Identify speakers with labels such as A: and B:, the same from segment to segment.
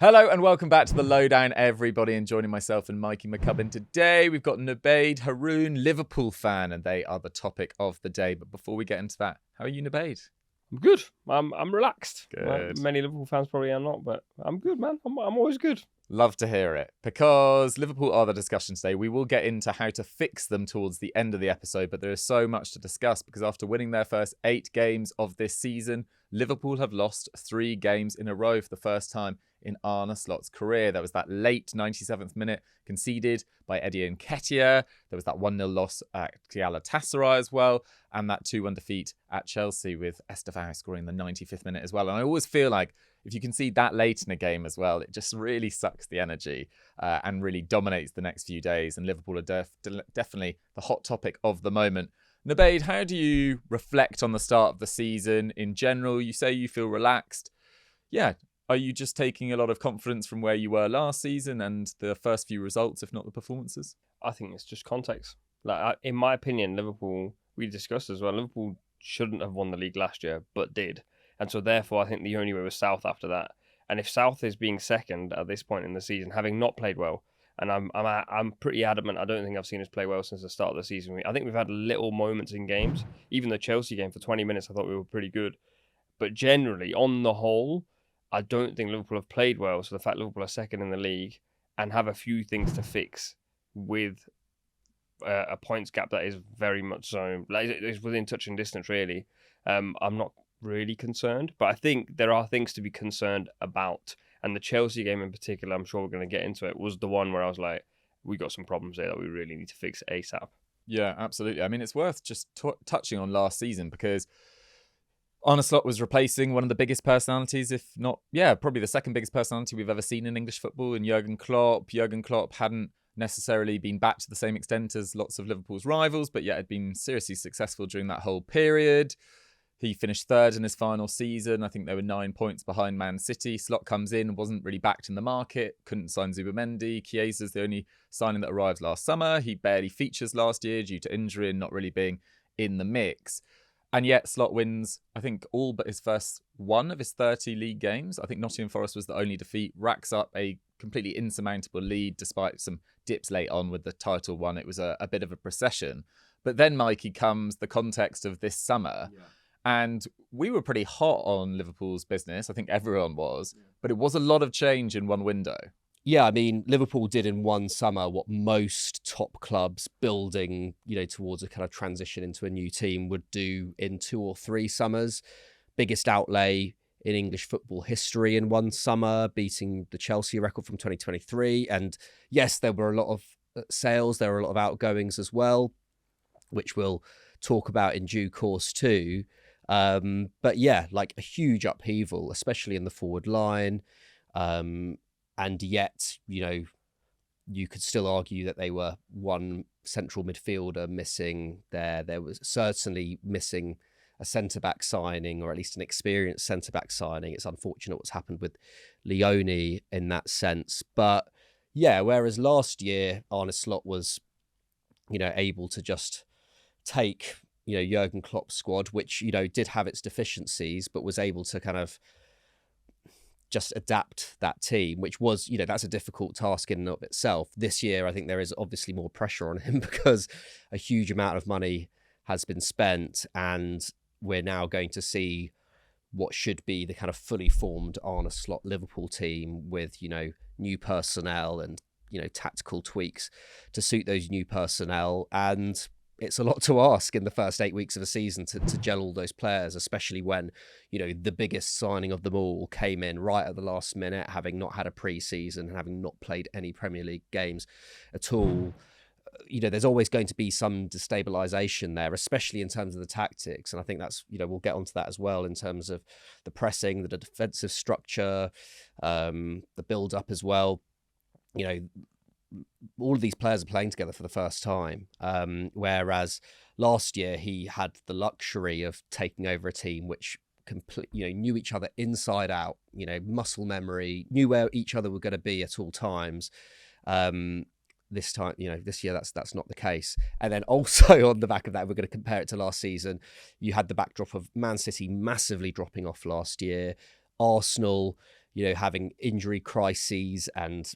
A: Hello and welcome back to the Lowdown, everybody, and joining myself and Mikey McCubbin today, we've got Nubaid Haroon, Liverpool fan, and they are the topic of the day. But before we get into that, how are you, Nubaid?
B: I'm good. I'm relaxed.
A: Good.
B: Many Liverpool fans probably are not, but I'm good, man. I'm always good.
A: Love to hear it, because Liverpool are the discussion today. We will get into how to fix them towards the end of the episode, but there is so much to discuss, because after winning their first 8 games of this season, Liverpool have lost 3 games in a row for the first time in Arne Slot's career. There was that late 97th minute conceded by Ekitike. There was that 1-0 loss at Galatasaray as well, and that 2-1 defeat at Chelsea with Estevao scoring the 95th minute as well. And I always feel like if you concede that late in a game as well, it just really sucks the energy and really dominates the next few days. And Liverpool are definitely the hot topic of the moment. Nubaid, how do you reflect on the start of the season in general? You say you feel relaxed. Yeah. Are you just taking a lot of confidence from where you were last season and the first few results, if not the performances?
B: I think it's just context. In my opinion, Liverpool, we discussed as well, Liverpool shouldn't have won the league last year, but did. And so therefore, I think the only way was South after that. And if South is being second at this point in the season, having not played well, and I'm pretty adamant, I don't think I've seen us play well since the start of the season. I think we've had little moments in games. Even the Chelsea game for 20 minutes, I thought we were pretty good. But generally, on the whole, I don't think Liverpool have played well. So the fact Liverpool are second in the league and have a few things to fix with a points gap that is very much so, like, it's within touching distance, really. I'm not really concerned, but I think there are things to be concerned about. And the Chelsea game in particular, I'm sure we're going to get into it, was the one where I was like, we got some problems there that we really need to fix ASAP.
A: Yeah, absolutely. I mean, it's worth just touching on last season, because Arne Slot was replacing one of the biggest personalities, if not, probably the second biggest personality we've ever seen in English football, in Jurgen Klopp. Jurgen Klopp hadn't necessarily been back to the same extent as lots of Liverpool's rivals, but yet had been seriously successful during that whole period. He finished third in his final season. I think they were 9 points behind Man City. Slot comes in, wasn't really backed in the market, couldn't sign Zubimendi. Chiesa's the only signing that arrived last summer. He barely features last year due to injury and not really being in the mix. And yet Slot wins, I think, all but his first one of his 30 league games. I think Nottingham Forest was the only defeat, racks up a completely insurmountable lead despite some dips late on with the title one. It was a bit of a procession. But then, Mikey, comes the context of this summer. Yeah. And we were pretty hot on Liverpool's business. I think everyone was. Yeah. But it was a lot of change in one window.
C: Yeah, I mean, Liverpool did in one summer what most top clubs building, towards a kind of transition into a new team would do in 2 or 3 summers. Biggest outlay in English football history in one summer, beating the Chelsea record from 2023. And yes, there were a lot of sales. There were a lot of outgoings as well, which we'll talk about in due course too. But yeah, like a huge upheaval, especially in the forward line. And yet, you could still argue that they were one central midfielder missing there. There was certainly missing a centre-back signing, or at least an experienced centre-back signing. It's unfortunate what's happened with Leone in that sense. But yeah, whereas last year, Arne Slot was, able to just take, Jurgen Klopp's squad, which, did have its deficiencies, but was able to kind of just adapt that team, which was, that's a difficult task in and of itself. This year, I think there is obviously more pressure on him because a huge amount of money has been spent, and we're now going to see what should be the kind of fully formed Arne Slot Liverpool team with, new personnel and, tactical tweaks to suit those new personnel. And it's a lot to ask in the first 8 weeks of a season to gel all those players, especially when, the biggest signing of them all came in right at the last minute, having not had a pre-season and having not played any Premier League games at all. There's always going to be some destabilisation there, especially in terms of the tactics. And I think that's, we'll get onto that as well in terms of the pressing, the defensive structure, the build-up as well. All of these players are playing together for the first time, whereas last year he had the luxury of taking over a team which knew each other inside out, muscle memory, knew where each other were going to be at all times. This time, this year that's not the case. And then also on the back of that, we're going to compare it to last season. You had the backdrop of Man City massively dropping off last year, Arsenal, having injury crises and,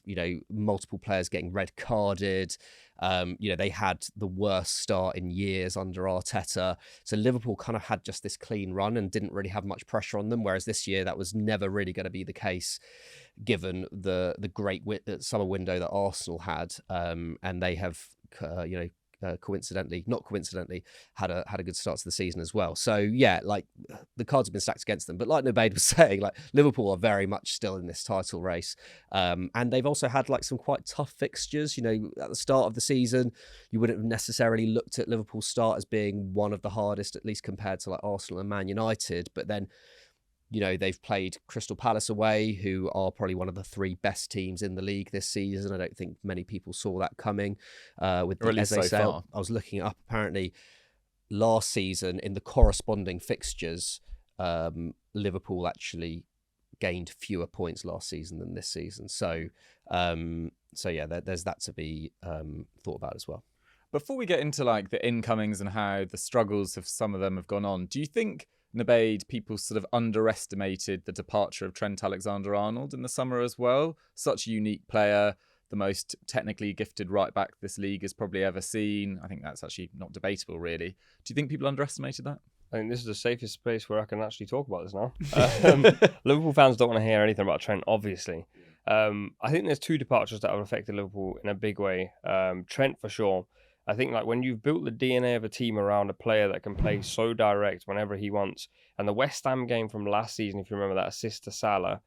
C: multiple players getting red carded. They had the worst start in years under Arteta. So Liverpool kind of had just this clean run and didn't really have much pressure on them. Whereas this year, that was never really going to be the case, given the great summer window that Arsenal had. And they have, not coincidentally, had a good start to the season as well. So yeah, like the cards have been stacked against them. But like Nubaid was saying, like Liverpool are very much still in this title race, and they've also had like some quite tough fixtures. At the start of the season, you wouldn't have necessarily looked at Liverpool's start as being one of the hardest, at least compared to like Arsenal and Man United. But then, they've played Crystal Palace away, who are probably one of the 3 best teams in the league this season. I don't think many people saw that coming. With the Eze sale, I was looking it up. Apparently, last season in the corresponding fixtures, Liverpool actually gained fewer points last season than this season. So yeah, there's that to be thought about as well.
A: Before we get into like the incomings and how the struggles of some of them have gone on, do you think, Nubaid, people sort of underestimated the departure of Trent Alexander-Arnold in the summer as well? Such a unique player, the most technically gifted right back this league has probably ever seen. I think that's actually not debatable, really. Do you think people underestimated that?
B: I think this is the safest space where I can actually talk about this now. Liverpool fans don't want to hear anything about Trent, obviously. I think there's 2 departures that have affected Liverpool in a big way. Trent, for sure. I think like when you've built the DNA of a team around a player that can play so direct whenever he wants, and the West Ham game from last season, if you remember that assist to Salah,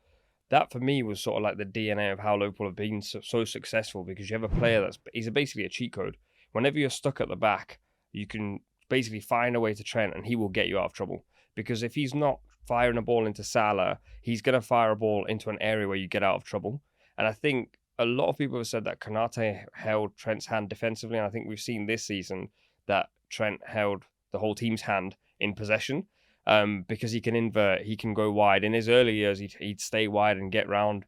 B: that for me was sort of like the DNA of how Liverpool have been so successful, because you have a player he's basically a cheat code. Whenever you're stuck at the back, you can basically find a way to Trent and he will get you out of trouble. Because if he's not firing a ball into Salah, he's going to fire a ball into an area where you get out of trouble. And I think a lot of people have said that Konate held Trent's hand defensively, and I think we've seen this season that Trent held the whole team's hand in possession, because he can invert, he can go wide. In his early years, he'd stay wide and get round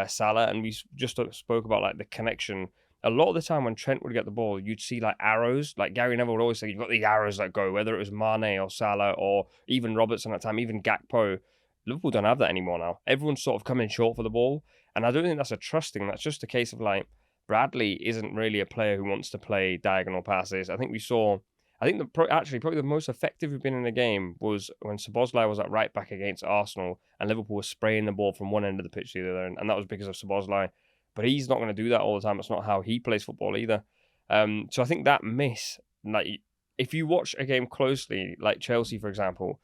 B: Salah, and we just spoke about like the connection. A lot of the time when Trent would get the ball, you'd see like arrows. Like Gary Neville would always say, you've got these arrows that go, whether it was Mane or Salah or even Robertson at the time, even Gakpo. Liverpool don't have that anymore now. Everyone's sort of coming short for the ball. And I don't think that's a trust thing. That's just a case of like, Bradley isn't really a player who wants to play diagonal passes. I think probably the most effective we've been in the game was when Szoboszlai was at right back against Arsenal and Liverpool was spraying the ball from one end of the pitch to the other. And that was because of Szoboszlai. But he's not going to do that all the time. It's not how he plays football either. So I think that miss, like if you watch a game closely, like Chelsea, for example,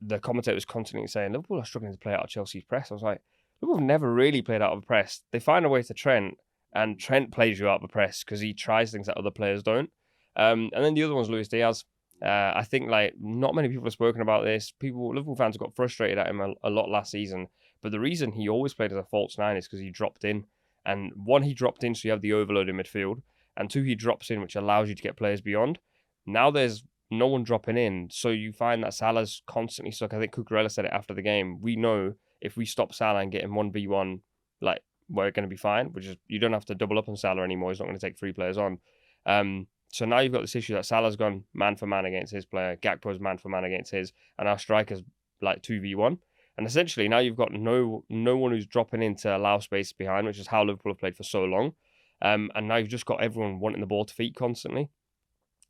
B: the commentator was constantly saying, Liverpool are struggling to play out of Chelsea's press. I was like, Liverpool have never really played out of a press. They find a way to Trent, and Trent plays you out of a press because he tries things that other players don't. And then the other one's Luis Diaz. I think like not many people have spoken about this. Liverpool fans got frustrated at him a lot last season. But the reason he always played as a false 9 is because he dropped in. And 1, he dropped in so you have the overload in midfield. And 2, he drops in, which allows you to get players beyond. Now there's no one dropping in. So you find that Salah's constantly stuck. I think Cucurella said it after the game. We know if we stop Salah and get him 1v1, like, we're going to be fine, which is you don't have to double up on Salah anymore. He's not going to take 3 players on. So now you've got this issue that Salah's gone man for man against his player, Gakpo's man for man against his, and our striker's like 2v1. And essentially now you've got no one who's dropping in to allow space behind, which is how Liverpool have played for so long. And now you've just got everyone wanting the ball to feet constantly.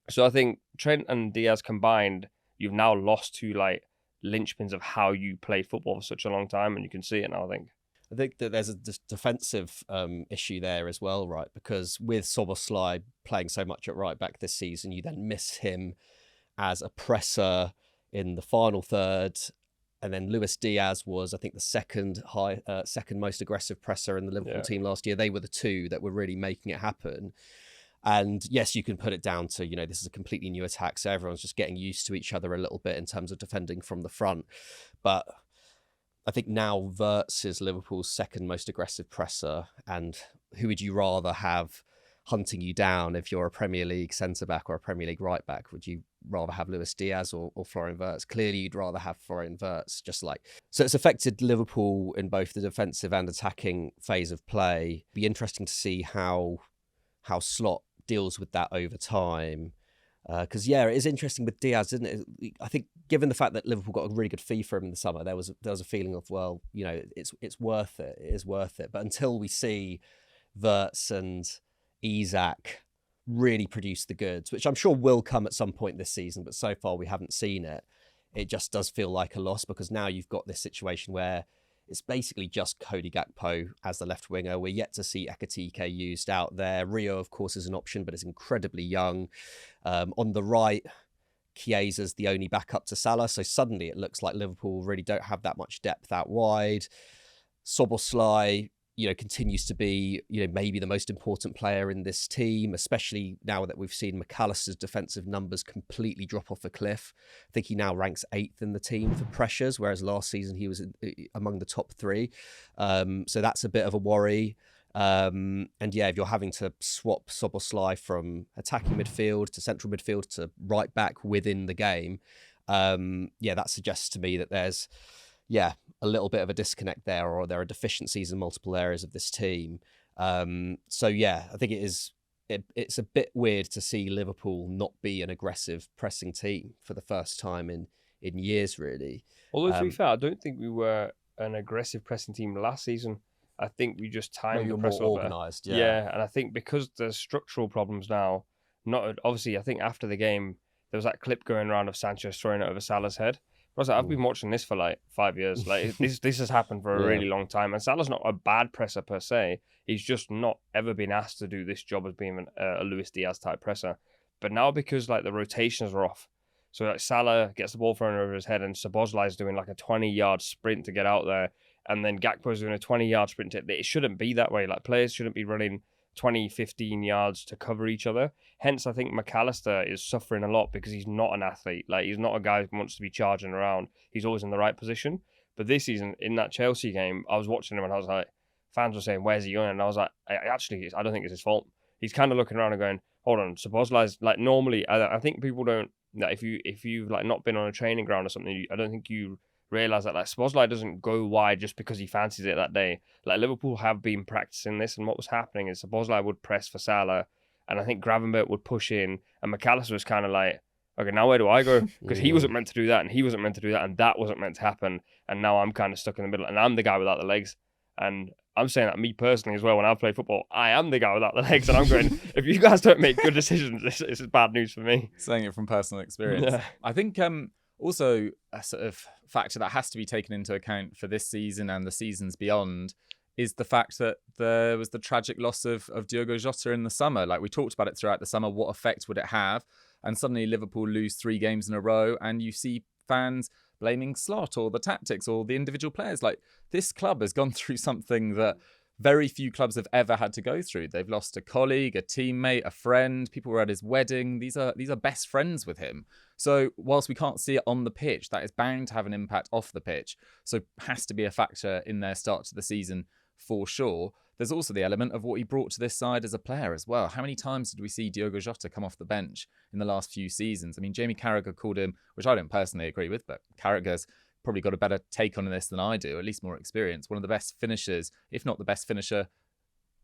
B: So I think Trent and Diaz combined, you've now lost 2 like linchpins of how you play football for such a long time, and you can see it now, I think.
C: I think that there's a defensive issue there as well, right? Because with Szoboszlai playing so much at right back this season, you then miss him as a presser in the final third. And then Luis Diaz was, I think, the second most aggressive presser in the Liverpool team last year. They were the 2 that were really making it happen. And yes, you can put it down to, this is a completely new attack, so everyone's just getting used to each other a little bit in terms of defending from the front. But I think now Wirtz is Liverpool's second most aggressive presser. And who would you rather have hunting you down if you're a Premier League centre-back or a Premier League right-back? Would you rather have Luis Diaz or Florian Wirtz? Clearly, you'd rather have Florian Wirtz, So it's affected Liverpool in both the defensive and attacking phase of play. Be interesting to see how Slot deals with that over time. Because it is interesting with Diaz, isn't it? I think given the fact that Liverpool got a really good fee for him in the summer, there was a feeling of, well, it's worth it. It is worth it. But until we see Wirtz and Isak really produce the goods, which I'm sure will come at some point this season, but so far we haven't seen it. It just does feel like a loss, because now you've got this situation where it's basically just Cody Gakpo as the left winger. We're yet to see Ekitike used out there. Rio, of course, is an option, but is incredibly young. On the right, Chiesa's the only backup to Salah. So suddenly it looks like Liverpool really don't have that much depth out wide. Szoboszlai, continues to be, maybe the most important player in this team, especially now that we've seen Mac Allister's defensive numbers completely drop off a cliff. I think he now ranks 8th in the team for pressures, whereas last season he was among the top 3. So that's a bit of a worry. If you're having to swap Szoboszlai from attacking midfield to central midfield to right back within the game, that suggests to me that there's a little bit of a disconnect there, or there are deficiencies in multiple areas of this team. I think it's a bit weird to see Liverpool not be an aggressive pressing team for the first time in years, really.
B: Although, to be fair, I don't think we were an aggressive pressing team last season. I think we just timed the press
C: more organised.
B: Yeah, and I think because there's structural problems now, obviously, I think after the game, there was that clip going around of Sanchez throwing it over Salah's head. I've been watching this for like 5 years. Like this has happened for a really long time. And Salah's not a bad presser per se. He's just not ever been asked to do this job as being a Luis Diaz type presser. But now, because like the rotations are off, so like Salah gets the ball thrown over his head and Szoboszlai is doing like a 20-yard sprint to get out there, and then Gakpo's doing a 20-yard sprint. It shouldn't be that way. Like, players shouldn't be running 20, 15 yards to cover each other. Hence, I think Mac Allister is suffering a lot because he's not an athlete. Like, he's not a guy who wants to be charging around. He's always in the right position. But this season, in that Chelsea game, I was watching him and I was like, fans were saying, where's he going? And I was like, I don't think it's his fault. He's kind of looking around and going, hold on, Szoboszlai's like, normally, I think people don't, like, if you've like not been on a training ground or something, I don't think you realise that like Szoboszlai doesn't go wide just because he fancies it that day. Like, Liverpool have been practicing this, and what was happening is Szoboszlai would press for Salah, and I think Gravenberch would push in, and Mac Allister was kind of like, okay, now where do I go? Because he wasn't meant to do that, and he wasn't meant to do that, and that wasn't meant to happen, and now I'm kind of stuck in the middle, and I'm the guy without the legs. And I'm saying that me personally as well, when I play football, I am the guy without the legs, and I'm going, if you guys don't make good decisions, this is bad news for me.
A: Saying it from personal experience.
B: Yeah.
A: I think also a sort of factor that has to be taken into account for this season and the seasons beyond is the fact that there was the tragic loss of Diogo Jota in the summer. Like, we talked about it throughout the summer, what effect would it have? And suddenly Liverpool lose 3 games in a row, and you see fans blaming Slot or the tactics or the individual players. Like, this club has gone through something that very few clubs have ever had to go through. They've lost a colleague, a teammate, a friend. People were at his wedding. These are best friends with him. So whilst we can't see it on the pitch, that is bound to have an impact off the pitch. So has to be a factor in their start to the season for sure. There's also the element of what he brought to this side as a player as well. How many times did we see Diogo Jota come off the bench in the last few seasons? I mean, Jamie Carragher called him, which I don't personally agree with, but Carragher's probably got a better take on this than I do, at least more experience. One of the best finishers, if not the best finisher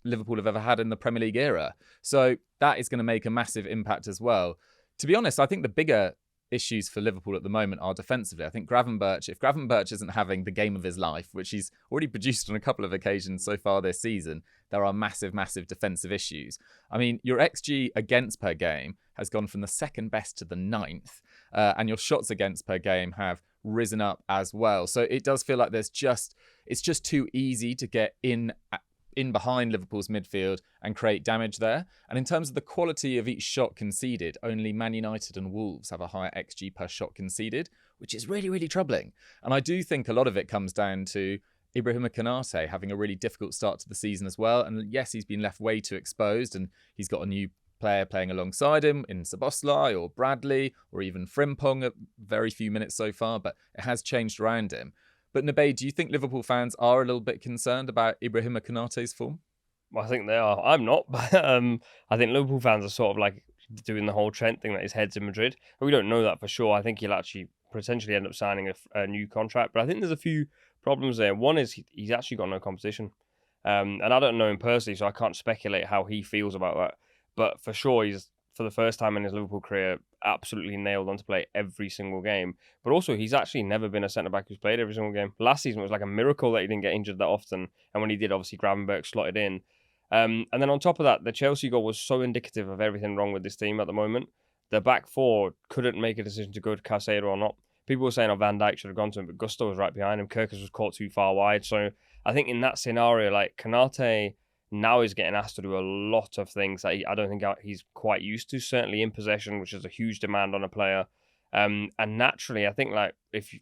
A: Liverpool have ever had in the Premier League era. So that is going to make a massive impact as well. To be honest, I think the bigger issues for Liverpool at the moment are defensively. I think if Gravenberch isn't having the game of his life, which he's already produced on a couple of occasions so far this season, there are massive, massive defensive issues. I mean, your XG against per game has gone from the second best to the 9th, and your shots against per game have risen up as well. So it does feel like it's just too easy to get in behind Liverpool's midfield and create damage there. And in terms of the quality of each shot conceded, only Man United and Wolves have a higher XG per shot conceded, which is really, really troubling. And I do think a lot of it comes down to Ibrahima Konate having a really difficult start to the season as well. And yes, he's been left way too exposed, and he's got a new player playing alongside him in Szoboszlai or Bradley or even Frimpong at very few minutes so far, but it has changed around him. But Nubaid, do you think Liverpool fans are a little bit concerned about Ibrahima Konate's form?
B: Well, I think they are. I'm not, but I think Liverpool fans are sort of like doing the whole Trent thing that his head's in Madrid. But we don't know that for sure. I think he'll actually potentially end up signing a new contract. But I think there's a few problems there. One is he's actually got no competition. And I don't know him personally, so I can't speculate how he feels about that. But for sure, he's for the first time in his Liverpool career, absolutely nailed on to play every single game. But also, he's actually never been a centre-back who's played every single game. Last season, it was like a miracle that he didn't get injured that often. And when he did, obviously, Gravenberch slotted in. And then on top of that, the Chelsea goal was so indicative of everything wrong with this team at the moment. The back four couldn't make a decision to go to Caicedo or not. People were saying, Van Dijk should have gone to him, but Gusto was right behind him. Kerkez was caught too far wide. So I think in that scenario, like Konate now is getting asked to do a lot of things that I don't think he's quite used to, certainly in possession, which is a huge demand on a player. And naturally, I think if you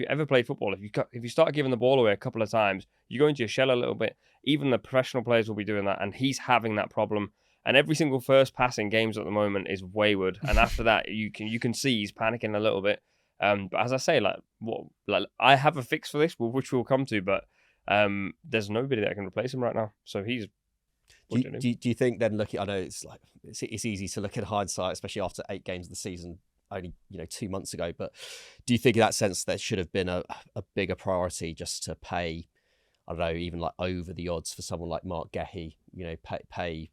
B: ever played football, if you start giving the ball away a couple of times, you go into your shell a little bit. Even the professional players will be doing that, and he's having that problem. And every single first pass in games at the moment is wayward. And after that, you can see he's panicking a little bit. But as I say, I have a fix for this, which we'll come to. But there's nobody that can replace him right now. So he's.
C: Do you think then? I know it's easy to look at hindsight, especially after 8 games of the season, only 2 months ago. But do you think in that sense there should have been a bigger priority just to pay, I don't know, even like over the odds for someone like Mark Gehi, pay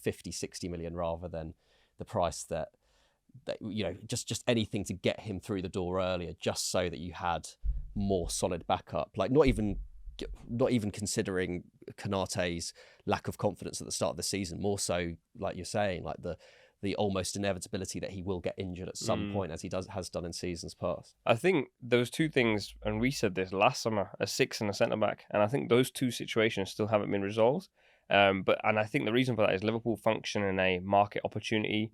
C: 50, 60 million rather than the price that just anything to get him through the door earlier, just so that you had more solid backup. Like not even considering Konate's lack of confidence at the start of the season, more so like you're saying, like the almost inevitability that he will get injured at some point, as he has done in seasons past.
B: I think those two things, and we said this last summer, a 6 and a centre back, and I think those two situations still haven't been resolved. And I think the reason for that is Liverpool function in a market opportunity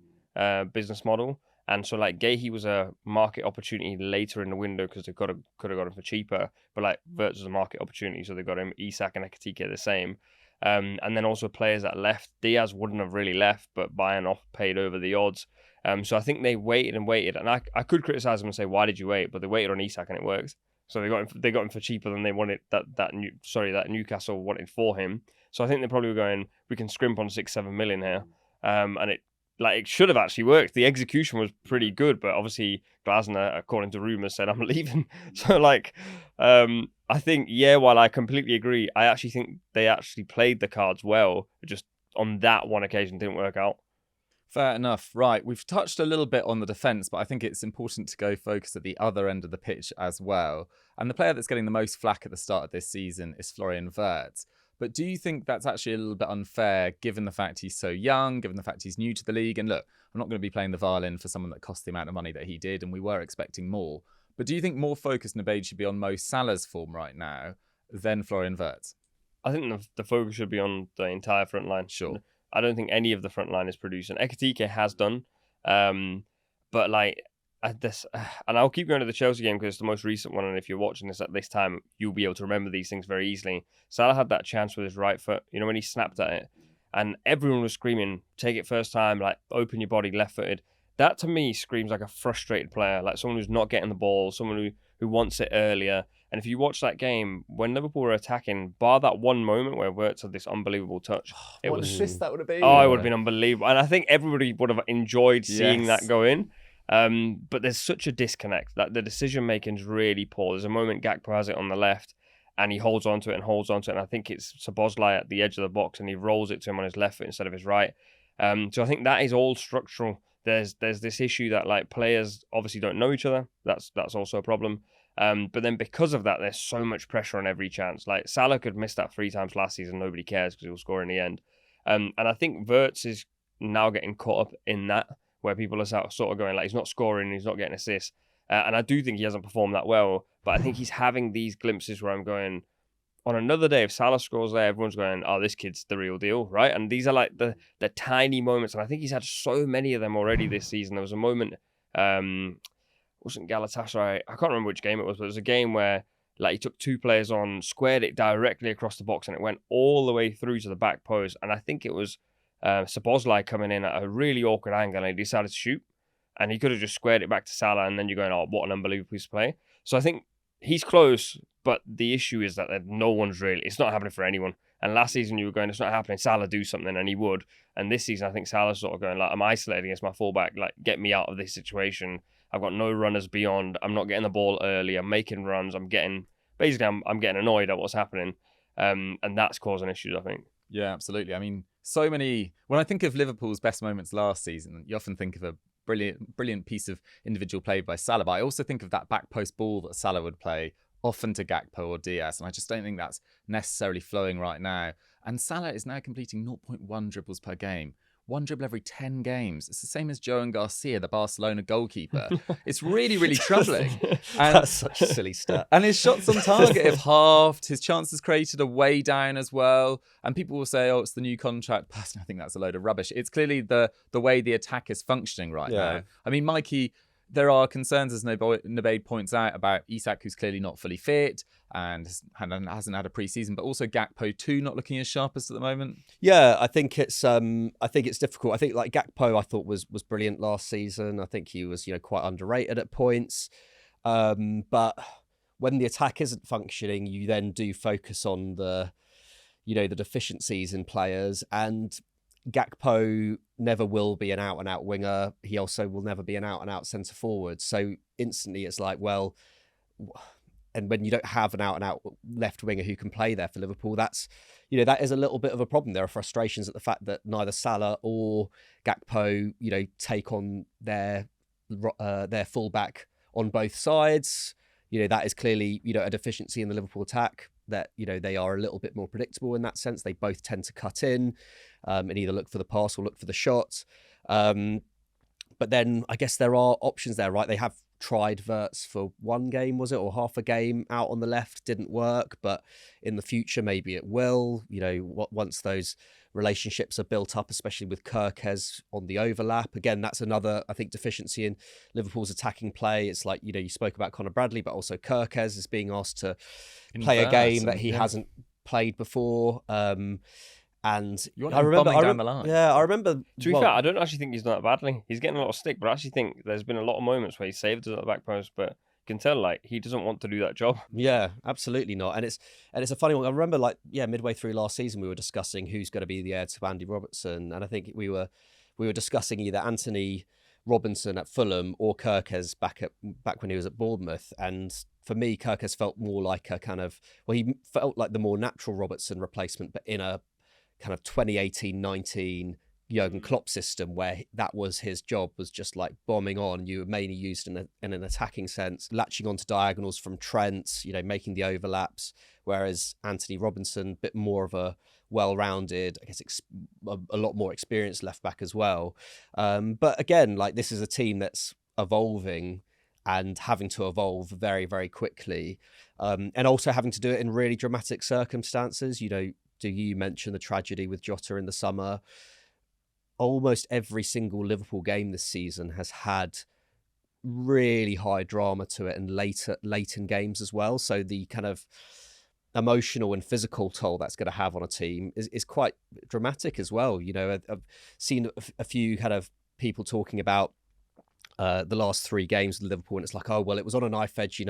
B: business model. And so like Gehi was a market opportunity later in the window because they could have got him for cheaper. But like Wirtz was a market opportunity, so they got him. Isak and Ekitike the same. And then also players that left. Diaz wouldn't have really left, but buying off paid over the odds. So I think they waited and waited. And I could criticise them and say, why did you wait? But they waited on Isak and it works. So they got him for cheaper than they wanted that Newcastle wanted for him. So I think they probably were going, we can scrimp on 6-7 million here. And it should have actually worked. The execution was pretty good, but obviously Glasner, according to rumours, said I'm leaving. So I think, while I completely agree, I actually think they actually played the cards well. Just on that one occasion didn't work out.
A: Fair enough. Right. We've touched a little bit on the defence, but I think it's important to go focus at the other end of the pitch as well. And the player that's getting the most flack at the start of this season is Florian Wirtz. But do you think that's actually a little bit unfair, given the fact he's so young, given the fact he's new to the league? And look, I'm not going to be playing the violin for someone that cost the amount of money that he did, and we were expecting more. But do you think more focus, Nubaid, should be on Mo Salah's form right now than Florian Wirtz?
B: I think the focus should be on the entire front line.
A: Sure.
B: I don't think any of the front line is producing. Ekitike has done, but at this, and I'll keep going to the Chelsea game because it's the most recent one. And if you're watching this at this time, you'll be able to remember these things very easily. Salah had that chance with his right foot, when he snapped at it, and everyone was screaming, "Take it first time, open your body, left-footed." That to me screams like a frustrated player, like someone who's not getting the ball, someone who wants it earlier. And if you watch that game, when Liverpool were attacking, bar that one moment where Wirtz had this unbelievable touch,
A: what an assist that would have been!
B: Oh, it would have been unbelievable, and I think everybody would have enjoyed seeing that go in. But there's such a disconnect that the decision making is really poor. There's a moment Gakpo has it on the left, and he holds onto it, and I think it's Szoboszlai at the edge of the box, and he rolls it to him on his left foot instead of his right. So I think that is all structural. There's this issue that players obviously don't know each other. That's also a problem. But then because of that, there's so much pressure on every chance. Like Salah could miss that 3 times last season, nobody cares because he'll score in the end. And I think Wirtz is now getting caught up in that, where people are sort of going he's not scoring, he's not getting assists. And I do think he hasn't performed that well, but I think he's having these glimpses where I'm going, on another day, if Salah scores there, everyone's going, oh, this kid's the real deal, right? And these are the tiny moments, and I think he's had so many of them already this season. There was a moment, wasn't Galatasaray, I can't remember which game it was, but it was a game where he took 2 players on, squared it directly across the box, and it went all the way through to the back post. And I think it was Szoboszlai coming in at a really awkward angle, and he decided to shoot, and he could have just squared it back to Salah, and then you're going, oh, what an unbelievable piece of play. So I think he's close, but the issue is that no one's really, it's not happening for anyone. And last season you were going, it's not happening, Salah do something, and he would. And this season I think Salah's sort of going, I'm isolated against my fullback, get me out of this situation. I've got no runners beyond, I'm not getting the ball early, I'm making runs, I'm getting annoyed at what's happening. And that's causing issues, I think.
A: Yeah, absolutely. I mean, so many. When I think of Liverpool's best moments last season, you often think of a brilliant piece of individual play by Salah. But I also think of that back post ball that Salah would play, often to Gakpo or Diaz, and I just don't think that's necessarily flowing right now. And Salah is now completing 0.1 dribbles per game. 1 dribble every 10 games. It's the same as Joan Garcia, the Barcelona goalkeeper. It's really, really troubling. And
C: that's such a silly stat.
A: And his shots on target have halved. His chances created are way down as well. And people will say, oh, it's the new contract. Personally, I think that's a load of rubbish. It's clearly the way the attack is functioning right now. I mean, Mikey, there are concerns, as Nubaid points out, about Isak, who's clearly not fully fit and hasn't had a pre-season, but also Gakpo too, not looking as sharpest at the moment.
C: Yeah, I think it's difficult. I think like Gakpo, I thought was brilliant last season. I think he was quite underrated at points. But when the attack isn't functioning, you then do focus on the deficiencies in players, and Gakpo never will be an out-and-out winger. He also will never be an out-and-out centre-forward. So instantly it's like, well, and when you don't have an out-and-out left winger who can play there for Liverpool, that's, that is a little bit of a problem. There are frustrations at the fact that neither Salah or Gakpo, take on their fullback on both sides. That is clearly, a deficiency in the Liverpool attack, that, they are a little bit more predictable in that sense. They both tend to cut in and either look for the pass or look for the shot. But then I guess there are options there, right? They have tried Wirtz for one game, was it, or half a game out on the left, didn't work, but in the future maybe it will, once those relationships are built up, especially with Kerkez on the overlap. Again, that's another, I think, deficiency in Liverpool's attacking play. It's like, you spoke about Conor Bradley, but also Kerkez is being asked to play a game that he hasn't played before. And
A: I remember down the line.
C: Yeah, I remember.
B: To be fair, I don't actually think he's done that badly. He's getting a lot of stick, but I actually think there's been a lot of moments where he saved us at the back post, but you can tell he doesn't want to do that job.
C: Yeah, absolutely not. And it's a funny one. I remember midway through last season we were discussing who's going to be the heir to Andy Robertson, and I think we were discussing either Anthony Robinson at Fulham or Kerkez back when he was at Bournemouth. And for me, Kerkez felt more like he felt like the more natural Robertson replacement, but in a kind of 2018-19 Jurgen Klopp system where that was his job, was just like bombing on. You were mainly used in an attacking sense, latching onto diagonals from Trent, making the overlaps, whereas Anthony Robinson, a bit more of a well-rounded, I guess a lot more experienced left back as well. But again, this is a team that's evolving and having to evolve very, very quickly, and also having to do it in really dramatic circumstances. Do you mention the tragedy with Jota in the summer? Almost every single Liverpool game this season has had really high drama to it, and late in games as well. So the kind of emotional and physical toll that's going to have on a team is quite dramatic as well. I've seen a few kind of people talking about the last 3 games with Liverpool, and it's like, oh, well, it was on a knife edge,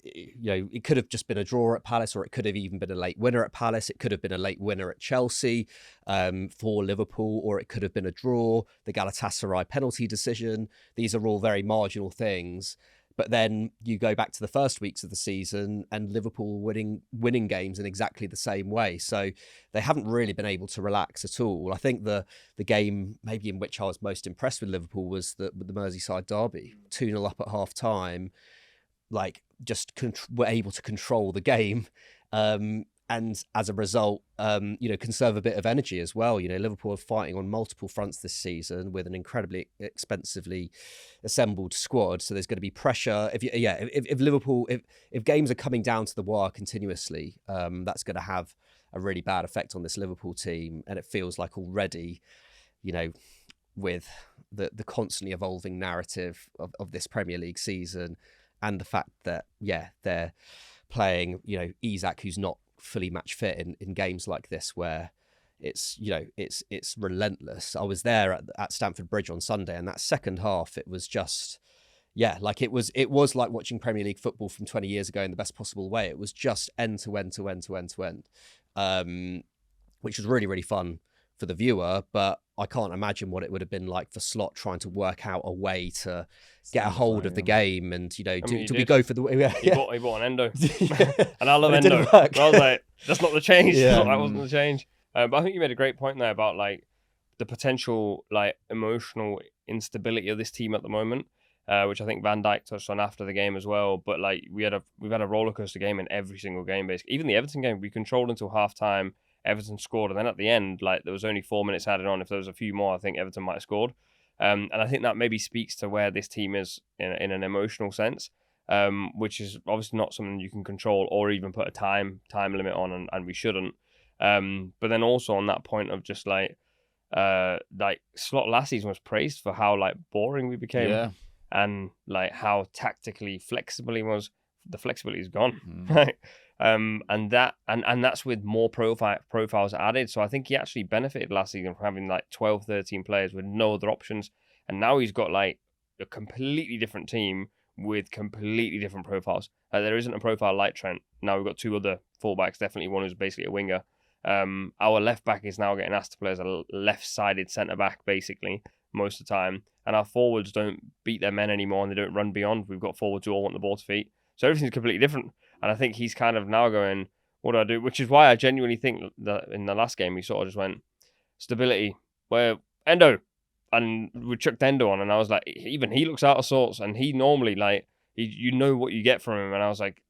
C: it could have just been a draw at Palace, or it could have even been a late winner at Palace. It could have been a late winner at Chelsea for Liverpool, or it could have been a draw, the Galatasaray penalty decision. These are all very marginal things. But then you go back to the first weeks of the season and Liverpool winning games in exactly the same way. So they haven't really been able to relax at all. I think the game maybe in which I was most impressed with Liverpool was the Merseyside derby, 2-0 up at half time. Were able to control the game, and as a result, conserve a bit of energy as well. Liverpool are fighting on multiple fronts this season with an incredibly expensively assembled squad. So there's going to be pressure. If Liverpool, if games are coming down to the wire continuously, that's going to have a really bad effect on this Liverpool team. And it feels like already, with the constantly evolving narrative of this Premier League season, and the fact that, they're playing, Isak, who's not fully match fit in games like this, where it's relentless. I was there at Stamford Bridge on Sunday, and that second half, it was just, it was like watching Premier League football from 20 years ago in the best possible way. It was just end to end to end to end to end, which was really, really fun for the viewer, but I can't imagine what it would have been like for Slot trying to work out a way to get a hold of the game. And do we go for the
B: he bought an Endo. And I love Endo, but I was like, that's not the change. That wasn't the change. But I think you made a great point there about like the potential like emotional instability of this team at the moment, which I think Van Dijk touched on after the game as well. But like we've had a roller coaster game in every single game, basically. Even the Everton game, we controlled until half time. Everton scored, and then at the end, like there was only 4 minutes added on. If there was a few more, I think Everton might have scored. And I think that maybe speaks to where this team is in an emotional sense, which is obviously not something you can control or even put a time limit on, and we shouldn't. But then also on that point of just like Slot last season was praised for how like boring we became, and like how tactically flexible he was. The flexibility is gone, right? And that's with more profiles added. So I think he actually benefited last season from having like 12, 13 players with no other options. And now he's got like a completely different team with completely different profiles. There isn't a profile like Trent. Now we've got 2 other fullbacks, definitely one who's basically a winger. Our left back is now getting asked to play as a left-sided centre-back, basically, most of the time. And our forwards don't beat their men anymore and they don't run beyond. We've got forwards who all want the ball to feet. So everything's completely different. And I think he's kind of now going, what do I do? Which is why I genuinely think that in the last game, he sort of just went, stability, where Endo. And we chucked Endo on, and I was like, even he looks out of sorts. And he normally, like, you know what you get from him. And I was like,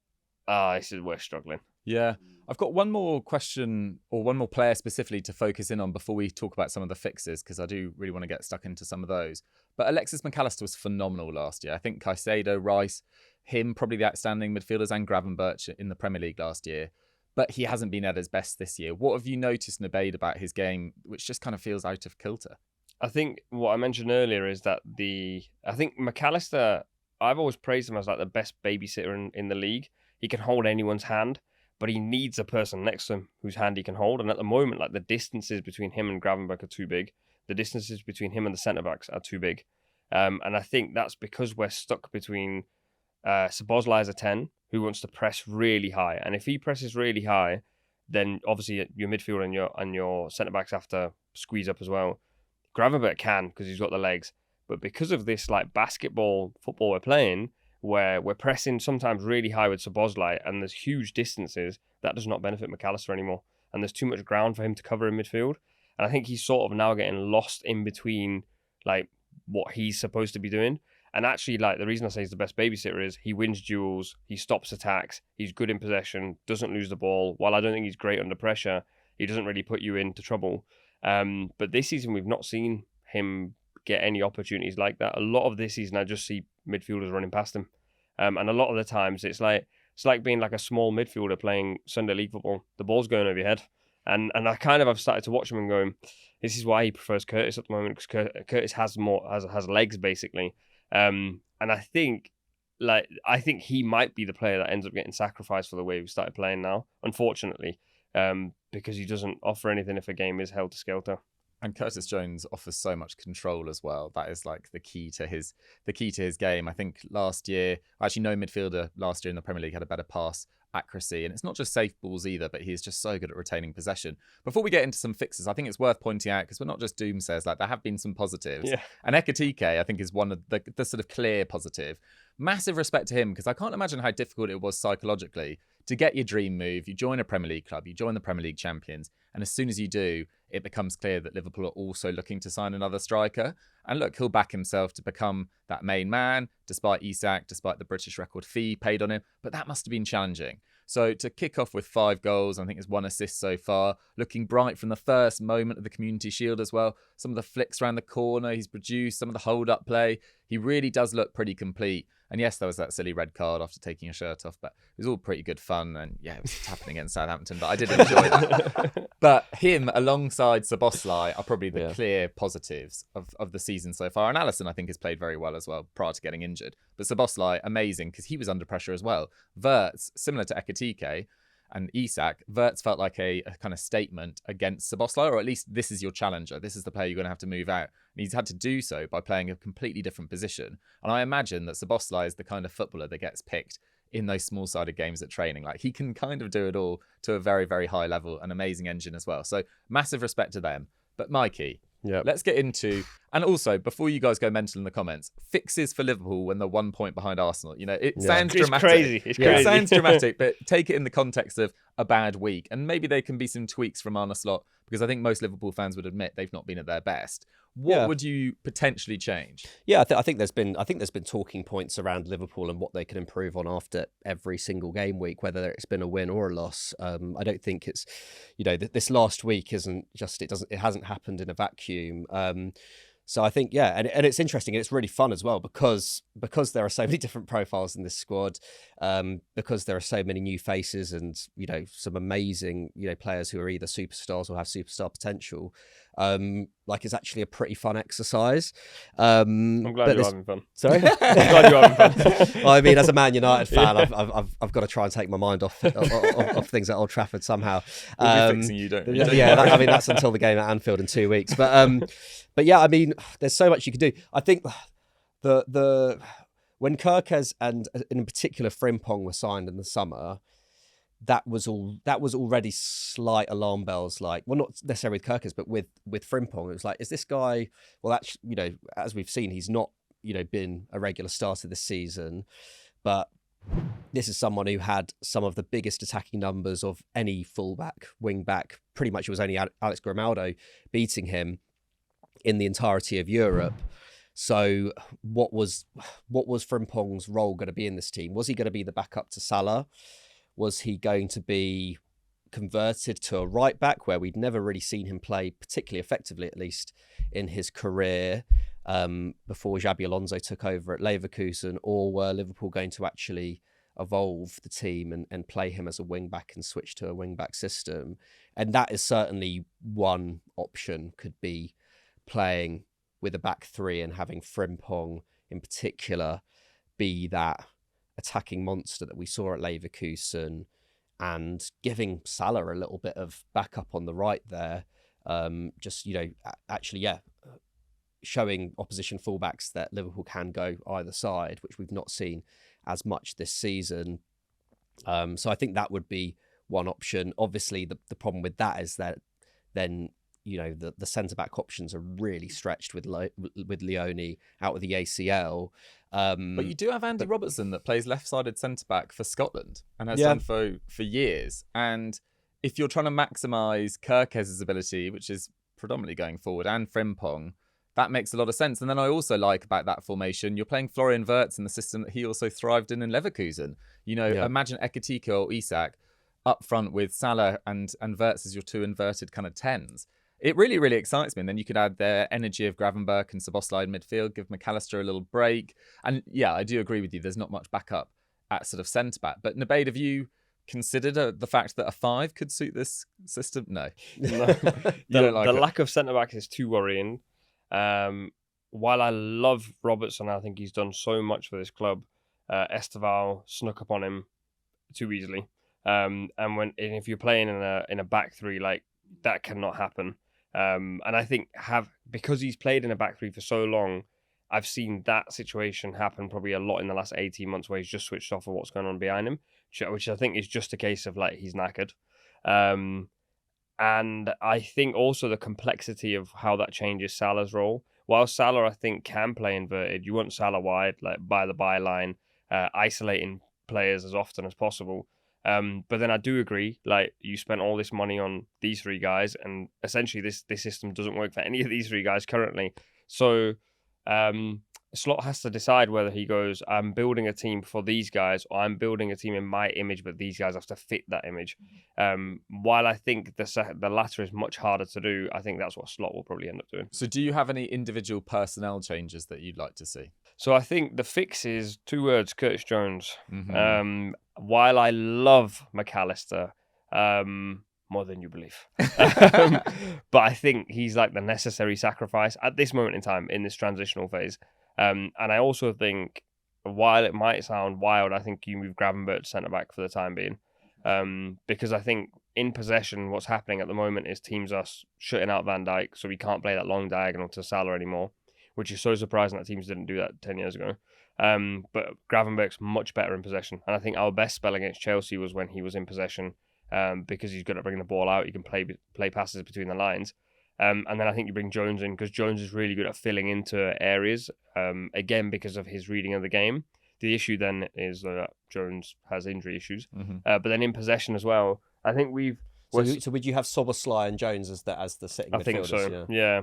B: we're struggling.
A: Yeah. I've got one more question or one more player specifically to focus in on before we talk about some of the fixes, because I do really want to get stuck into some of those. But Alexis Mac Allister was phenomenal last year. I think Caicedo, Rice, him probably the outstanding midfielders, and Gravenberch in the Premier League last year. But he hasn't been at his best this year. What have you noticed, Nubaid, about his game, which just kind of feels out of kilter?
B: I think what I mentioned earlier is that I think Mac Allister, I've always praised him as like the best babysitter in the league. He can hold anyone's hand, but he needs a person next to him whose hand he can hold. And at the moment, like the distances between him and Gravenberch are too big. The distances between him and the centre-backs are too big. And I think that's because we're stuck between Szoboszlai as a 10, who wants to press really high. And if he presses really high, then obviously your midfield and your centre-backs have to squeeze up as well. Gravenberch can, because he's got the legs. But because of this like football we're playing, where we're pressing sometimes really high with Szoboszlai and there's huge distances, that does not benefit Mac Allister anymore. And there's too much ground for him to cover in midfield. And I think he's sort of now getting lost in between like what he's supposed to be doing. And actually, like the reason I say he's the best babysitter is he wins duels, he stops attacks, he's good in possession, doesn't lose the ball. While I don't think he's great under pressure, he doesn't really put you into trouble. But this season, we've not seen him get any opportunities like that. A lot of this season, I just see midfielders running past him. And a lot of the times, it's like being like a small midfielder playing Sunday League football. The ball's going over your head. And I kind of have started to watch him and going, this is why he prefers Curtis at the moment, because Curtis has legs, basically. And I think he might be the player that ends up getting sacrificed for the way we started playing now, unfortunately, because he doesn't offer anything if a game is held to skelter.
A: And Curtis Jones offers so much control as well. That is like the key to his game. I think last year, actually no midfielder last year in the Premier League had a better pass accuracy. And it's not just safe balls either, but he's just so good at retaining possession. Before we get into some fixes, I think it's worth pointing out, because we're not just doomsayers, like there have been some positives. Yeah. And Ekitike, I think, is one of the sort of clear positive. Massive respect to him, because I can't imagine how difficult it was psychologically to get your dream move. You join a Premier League club, you join the Premier League champions, and as soon as you do, it becomes clear that Liverpool are also looking to sign another striker. And look, he'll back himself to become that main man, despite Isak, despite the British record fee paid on him. But that must have been challenging. So to kick off with 5 goals, I think it's 1 assist so far, looking bright from the first moment of the Community Shield as well. Some of the flicks around the corner he's produced, some of the hold-up play. He really does look pretty complete. And yes, there was that silly red card after taking your shirt off, but it was all pretty good fun. And yeah, it was tapping against Southampton, but I did enjoy that. But him alongside Szoboszlai are probably the clear positives of the season so far. And Alisson, I think, has played very well as well prior to getting injured. But Szoboszlai, amazing, because he was under pressure as well. Wirtz, similar to Ekitike and Isak, Wirtz felt like a kind of statement against Szoboszlai, or at least this is your challenger. This is the player you're going to have to move out. And he's had to do so by playing a completely different position. And I imagine that Szoboszlai is the kind of footballer that gets picked in those small-sided games at training. Like, he can kind of do it all to a very, very high level, an amazing engine as well. So massive respect to them. But Mikey, let's get into And also, before you guys go mental in the comments, fixes for Liverpool when they're 1 point behind Arsenal. You know, it sounds dramatic.
B: Crazy. It's crazy.
A: It sounds dramatic, but take it in the context of a bad week. And maybe there can be some tweaks from Arne Slot, because I think most Liverpool fans would admit they've not been at their best. What would you potentially change?
C: Yeah, I think there's been talking points around Liverpool and what they can improve on after every single game week, whether it's been a win or a loss. I don't think it's, this last week it hasn't happened in a vacuum. So I think, and it's interesting and it's really fun as well because there are so many different profiles in this squad, because there are so many new faces and, some amazing, players who are either superstars or have superstar potential. It's actually a pretty fun exercise.
B: I'm glad you're having fun.
C: Sorry?
B: I'm glad you're having fun.
C: Well, I mean, as a Man United fan, I've got to try and take my mind off things at Old Trafford somehow.
A: We'll be fixing you, don't we?
C: That's until the game at Anfield in 2 weeks. But yeah, I mean, there's so much you can do. I think when Kerkez and in particular Frimpong were signed in the summer, that was already slight alarm bells. Like, well, not necessarily with Kerkez, but with Frimpong, it was like, is this guy? Well, actually, as we've seen, he's not been a regular starter this season, but this is someone who had some of the biggest attacking numbers of any fullback, wing back. Pretty much, it was only Alex Grimaldo beating him in the entirety of Europe. So what was Frimpong's role going to be in this team? Was he going to be the backup to Salah? Was he going to be converted to a right back, where we'd never really seen him play particularly effectively, at least in his career, before Xabi Alonso took over at Leverkusen? Or were Liverpool going to actually evolve the team and play him as a wing back and switch to a wing back system? And that is certainly one option, could be playing with a back three and having Frimpong in particular be that attacking monster that we saw at Leverkusen, and giving Salah a little bit of backup on the right there. Showing opposition fullbacks that Liverpool can go either side, which we've not seen as much this season. So I think that would be one option. Obviously, the problem with that is that then the centre-back options are really stretched with Leone out with the ACL.
A: But you do have Andy Robertson that plays left-sided centre-back for Scotland and has done for years. And if you're trying to maximise Kerkez's ability, which is predominantly going forward, and Frimpong, that makes a lot of sense. And then I also like about that formation, you're playing Florian Wirtz in the system that he also thrived in Leverkusen. Imagine Ekitike or Isak up front with Salah and Wirtz as your two inverted kind of tens. It really, really excites me. And then you could add the energy of Gravenberch and Szoboszlai in midfield, give Mac Allister a little break. And yeah, I do agree with you. There's not much backup at sort of centre-back. But Nubaid, have you considered the fact that a 5 could suit this system? No.
B: The lack of centre-back is too worrying. While I love Robertson, I think he's done so much for this club. Esteval snuck up on him too easily. And if you're playing in a back three, like, that cannot happen. And I think because he's played in a back three for so long, I've seen that situation happen probably a lot in the last 18 months, where he's just switched off of what's going on behind him, which I think is just a case of like he's knackered. And I think also the complexity of how that changes Salah's role. While Salah, I think, can play inverted, you want Salah wide, like by the byline, isolating players as often as possible. But then I do agree, like, you spent all this money on these three guys, and essentially this system doesn't work for any of these three guys currently. So Slot has to decide whether he goes, I'm building a team for these guys, or I'm building a team in my image, but these guys have to fit that image. While I think the latter is much harder to do, I think that's what Slot will probably end up doing.
A: So do you have any individual personnel changes that you'd like to see?
B: So I think the fix is 2 words: Curtis Jones.
A: Mm-hmm.
B: While I love Mac Allister, more than you believe, but I think he's like the necessary sacrifice at this moment in time in this transitional phase. And I also think, while it might sound wild, I think you move Gravenberch centre-back for the time being. Because I think in possession, what's happening at the moment is teams are shutting out Van Dijk, so we can't play that long diagonal to Salah anymore, which is so surprising that teams didn't do that 10 years ago. But Gravenberch's much better in possession. And I think our best spell against Chelsea was when he was in possession, because he's good at bringing the ball out. He can play passes between the lines. And then I think you bring Jones in because Jones is really good at filling into areas, again, because of his reading of the game. The issue then is that Jones has injury issues. But then in possession as well, I think we've...
C: So would you have Szoboszlai and Jones as the sitting midfielders?
B: I think so, yeah.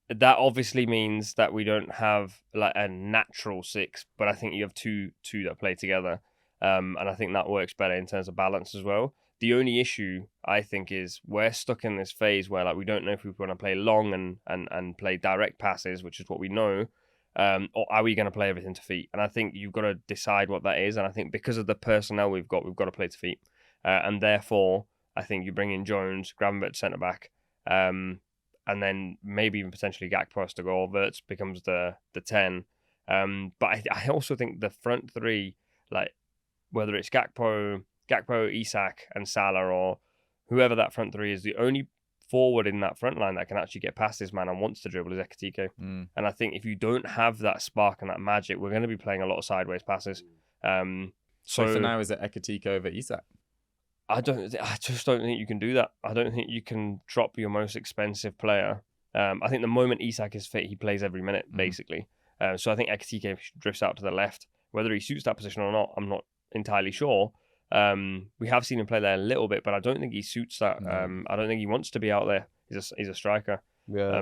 B: That obviously means that we don't have like a natural six, but I think you have two that play together. And I think that works better in terms of balance as well. The only issue, I think, is we're stuck in this phase where like we don't know if we want to play long and play direct passes, which is what we know, or are we going to play everything to feet? And I think you've got to decide what that is. And I think because of the personnel we've got to play to feet. And therefore, I think you bring in Jones, Gravenberch centre-back, and then maybe even potentially Gakpo has to go, or Wirtz becomes the 10. But I also think the front three, like whether it's Gakpo, Isak and Salah, or whoever that front three is, the only forward in that front line that can actually get past this man and wants to dribble is Ekitike. And I think if you don't have that spark and that magic, we're going to be playing a lot of sideways passes.
A: So for now, is it Ekitike over Isak?
B: I just don't think you can do that. I don't think you can drop your most expensive player. I think the moment Isak is fit, he plays every minute, basically. So I think Ekitike drifts out to the left. Whether he suits that position or not, I'm not entirely sure. We have seen him play there a little bit, but I don't think he suits that. I don't think he wants to be out there. He's a striker.
C: Yeah.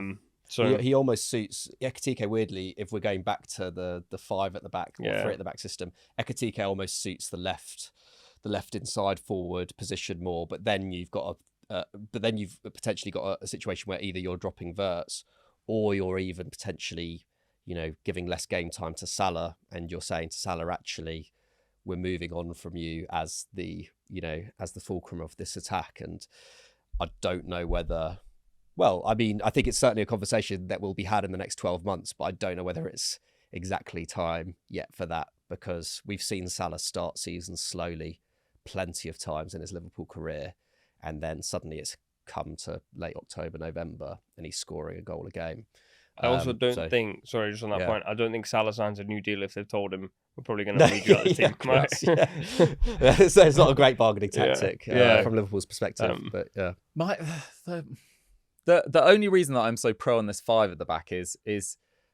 C: So he almost suits Ekitike. Weirdly, if we're going back to the 5 at the back or 3 at the back system, Ekitike almost suits the left inside forward position more. But then you've potentially got a situation where either you're dropping Wirtz or you're even potentially, giving less game time to Salah, and you're saying to Salah, actually, we're moving on from you as the fulcrum of this attack. And I don't know whether, I think it's certainly a conversation that will be had in the next 12 months, but I don't know whether it's exactly time yet for that, because we've seen Salah start seasons slowly plenty of times in his Liverpool career, and then suddenly it's come to late October, November, and he's scoring a goal a game.
B: I also don't think, sorry, just on that point, I don't think Salah signs a new deal if they've told him we're probably going to need you out of the team.
C: So it's not a great bargaining tactic from Liverpool's perspective. But yeah,
A: the only reason that I'm so pro on this 5 at the back is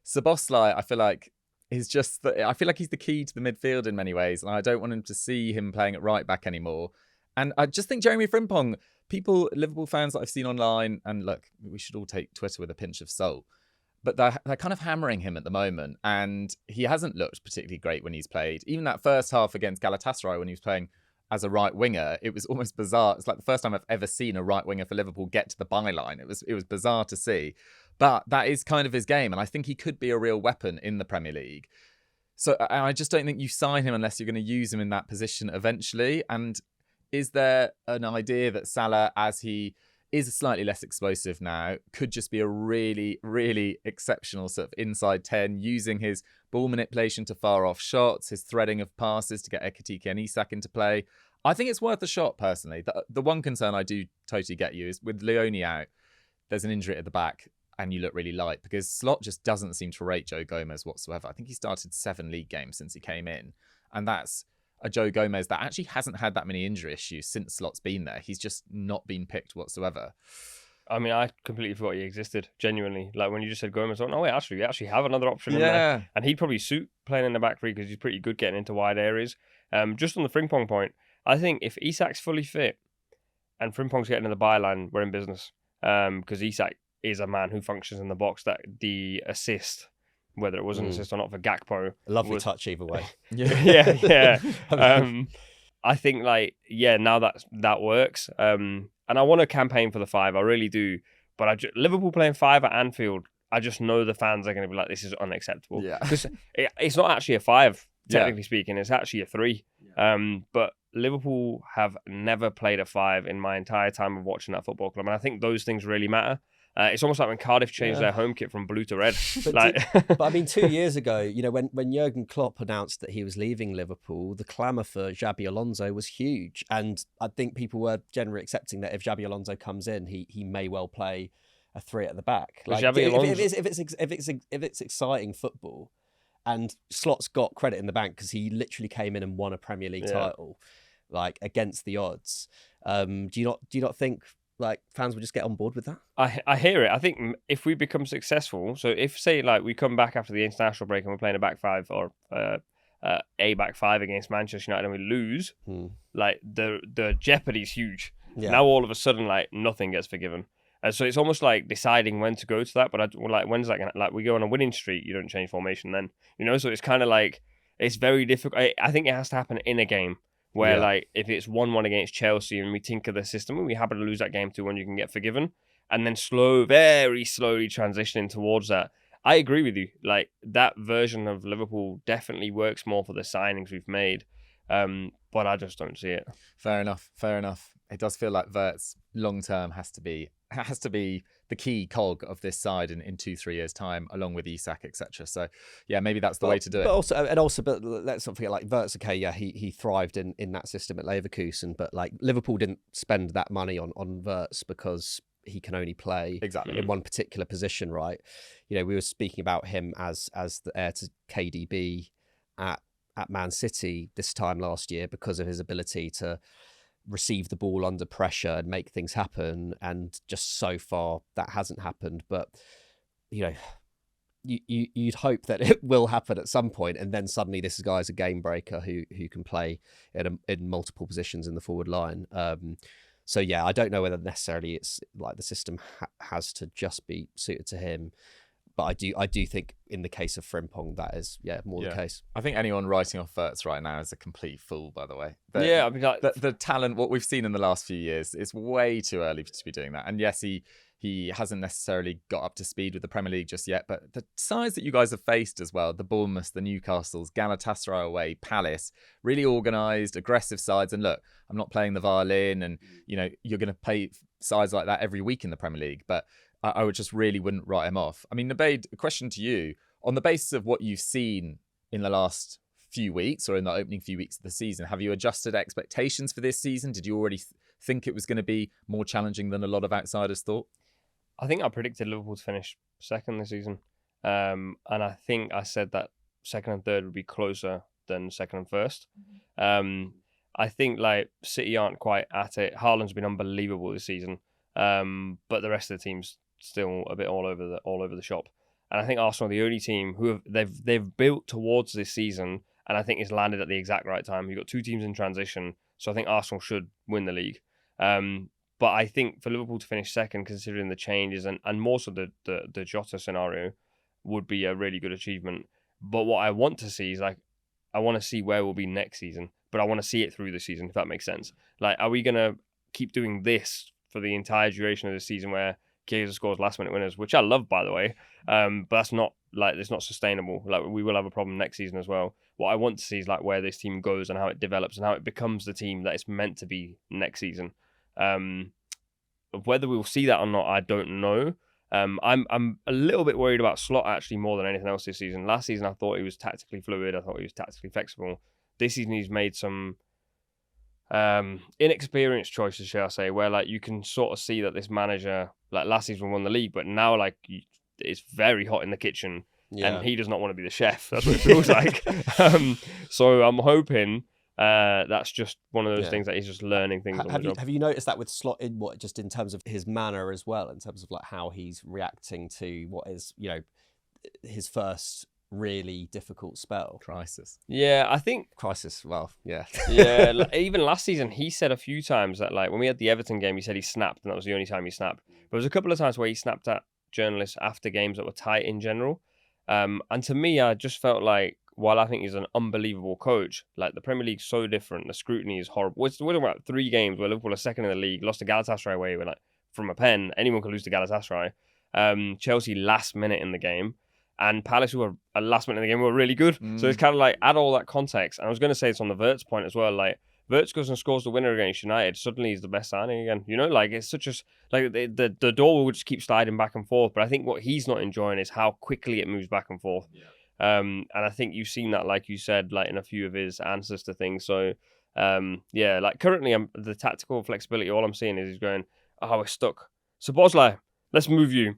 A: Szoboszlai. I feel like he's just I feel like he's the key to the midfield in many ways, and I don't want him to see him playing at right back anymore. And I just think Jeremy Frimpong, Liverpool fans that I've seen online, and look, we should all take Twitter with a pinch of salt, but they're kind of hammering him at the moment, and he hasn't looked particularly great when he's played. Even that first half against Galatasaray when he was playing as a right winger, it was almost bizarre. It's like the first time I've ever seen a right winger for Liverpool get to the byline. It was bizarre to see, but that is kind of his game, and I think he could be a real weapon in the Premier League. So I just don't think you sign him unless you're going to use him in that position eventually. And is there an idea that Salah, as he is slightly less explosive now, could just be a really, really exceptional sort of inside 10, using his ball manipulation to far off shots, his threading of passes to get Ekitike and Isak into play? I think it's worth a shot, personally. The one concern I do totally get you is with Leone out, there's an injury at the back and you look really light, because Slot just doesn't seem to rate Joe Gomez whatsoever. I think he started 7 league games since he came in, and that's a Joe Gomez that actually hasn't had that many injury issues since Slot's been there. He's just not been picked whatsoever.
B: I mean, I completely forgot he existed, genuinely. Like, when you just said Gomez, oh, no, wait, actually, we actually have another option in there. And he'd probably suit playing in the back 3 because he's pretty good getting into wide areas. Just on the Frimpong point, I think if Isak's fully fit and Frimpong's getting in the byline, we're in business. Because Isak is a man who functions in the box. That the assist, whether it was an assist or not for Gakpo,
C: a lovely touch either way.
B: yeah. I think now that works. And I want to campaign for the 5, I really do. But Liverpool playing 5 at Anfield, I just know the fans are going to be like, this is unacceptable.
A: Yeah,
B: because it's not actually a 5, technically speaking. It's actually a 3. But Liverpool have never played a 5 in my entire time of watching that football club, and I think those things really matter. It's almost like when Cardiff changed their home kit from blue to red.
C: But I mean, 2 years ago, when Jurgen Klopp announced that he was leaving Liverpool, the clamour for Xabi Alonso was huge. And I think people were generally accepting that if Xabi Alonso comes in, he may well play a 3 at the back. Like, if it's exciting football, and Slot's got credit in the bank because he literally came in and won a Premier League title, like against the odds. Do you not think like fans would just get on board with that?
B: I hear it. I think if we become successful, so if say like we come back after the international break and we're playing a back five or a back five against Manchester United and we lose, like the jeopardy's huge.
C: Yeah.
B: Now all of a sudden, like nothing gets forgiven. And so it's almost like deciding when to go to that. But like, when's that gonna, like, we go on a winning streak, you don't change formation then, So it's kind of like, it's very difficult. I think it has to happen in a game where, like, if it's 1-1 against Chelsea and we tinker the system and we happen to lose that game 2-1, you can get forgiven. And then very slowly transitioning towards that. I agree with you. Like, that version of Liverpool definitely works more for the signings we've made. But I just don't see it.
A: Fair enough. It does feel like Wirtz long term has to be the key cog of this side in 2-3 years time, along with Isak, etc. So yeah, maybe that's the way to do it.
C: But let's not forget, like, Wirtz, okay, yeah, he thrived in that system at Leverkusen, but like Liverpool didn't spend that money on Wirtz because he can only play in one particular position, right? We were speaking about him as the heir to KDB at Man City this time last year because of his ability to receive the ball under pressure and make things happen, and just so far that hasn't happened. But you'd hope that it will happen at some point, and then suddenly this guy's a game breaker who can play in multiple positions in the forward line. So yeah, I don't know whether necessarily it's like the system has to just be suited to him. But I do think in the case of Frimpong, that is more the case.
A: I think anyone writing off Wirtz right now is a complete fool, by the way. I mean, like, the talent, what we've seen in the last few years, it's way too early to be doing that. And yes, he hasn't necessarily got up to speed with the Premier League just yet, but the sides that you guys have faced as well, the Bournemouths, the Newcastles, Galatasaray away, Palace, really organised, aggressive sides. And look, I'm not playing the violin, and you're going to play sides like that every week in the Premier League, but I would just really wouldn't write him off. I mean, Nubaid, a question to you. On the basis of what you've seen in the last few weeks or in the opening few weeks of the season, have you adjusted expectations for this season? Did you already think it was going to be more challenging than a lot of outsiders thought?
B: I think I predicted Liverpool to finish second this season. And I think I said that second and third would be closer than second and first. I think like City aren't quite at it. Haaland's been unbelievable this season. But the rest of the team's still a bit all over the shop. And I think Arsenal are the only team who they've built towards this season, and I think it's landed at the exact right time. You've got two teams in transition, so I think Arsenal should win the league. But I think for Liverpool to finish second, considering the changes and more so the Jota scenario, would be a really good achievement. But what I want to see is, like, I want to see where we'll be next season, but I want to see it through the season, if that makes sense. Like, are we going to keep doing this for the entire duration of the season where Kerkez scores last-minute winners, which I love, by the way, but that's not, like, it's not sustainable. Like, we will have a problem next season as well. What I want to see is, like, where this team goes and how it develops and how it becomes the team that it's meant to be next season. Whether we'll see that or not, I don't know. I'm a little bit worried about Slot, actually, more than anything else this season. Last season, I thought he was tactically fluid. I thought he was tactically flexible. This season, he's made some inexperienced choices, shall I say, where, like, you can sort of see that this manager, like, last season won the league, but now, like, it's very hot in the kitchen, and he does not want to be the chef. That's what it feels like. So I'm hoping that's just one of those things that he's just learning things on the job.
C: Have you noticed that with Slot just in terms of his manner as well, in terms of, like, how he's reacting to what is, his first really difficult spell?
A: Crisis.
B: Yeah, I think...
C: Crisis, well, yeah.
B: Yeah, even last season, he said a few times that, like, when we had the Everton game, he said he snapped, and that was the only time he snapped. But there was a couple of times where he snapped at journalists after games that were tight in general. And to me, I just felt like, while I think he's an unbelievable coach, like, the Premier League's so different, the scrutiny is horrible. We're talking about 3 games where Liverpool are second in the league, lost to Galatasaray away, where, like, from a pen, anyone could lose to Galatasaray. Chelsea last minute in the game. And Palace, who were a last minute in the game, were really good. So it's kind of like, add all that context. And I was going to say it's on the Wirtz point as well. Like, Wirtz goes and scores the winner against United. Suddenly he's the best signing again. Like, it's such a... Like, the door will just keep sliding back and forth. But I think what he's not enjoying is how quickly it moves back and forth. Yeah. And I think you've seen that, like you said, like, in a few of his answers to things. So, like, currently, the tactical flexibility, all I'm seeing is he's going, we're stuck. So, Bosley, let's move you.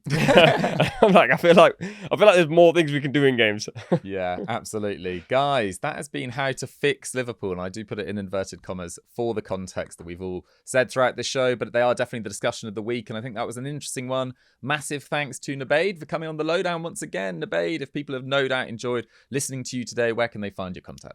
B: I'm like, I feel like there's more things we can do in games.
A: Yeah, absolutely. Guys, that has been How to Fix Liverpool. And I do put it in inverted commas for the context that we've all said throughout the show, but they are definitely the discussion of the week. And I think that was an interesting one. Massive thanks to Nubaid for coming on the Lowdown once again. Nubaid, if people have no doubt enjoyed listening to you today, where can they find your content?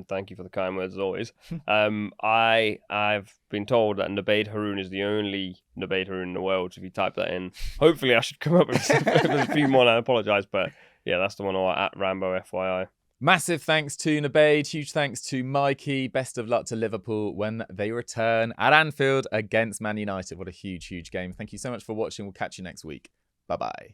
B: Thank you for the kind words as always. I've been told that Nubaid Haroon is the only Nubaid Haroon in the world. So if you type that in, hopefully I should come up with a few more, and I apologise, but yeah, that's the one, or at Rambo FYI.
A: Massive thanks to Nubaid. Huge thanks to Mikey. Best of luck to Liverpool when they return at Anfield against Man United. What a huge, huge game. Thank you so much for watching. We'll catch you next week. Bye-bye.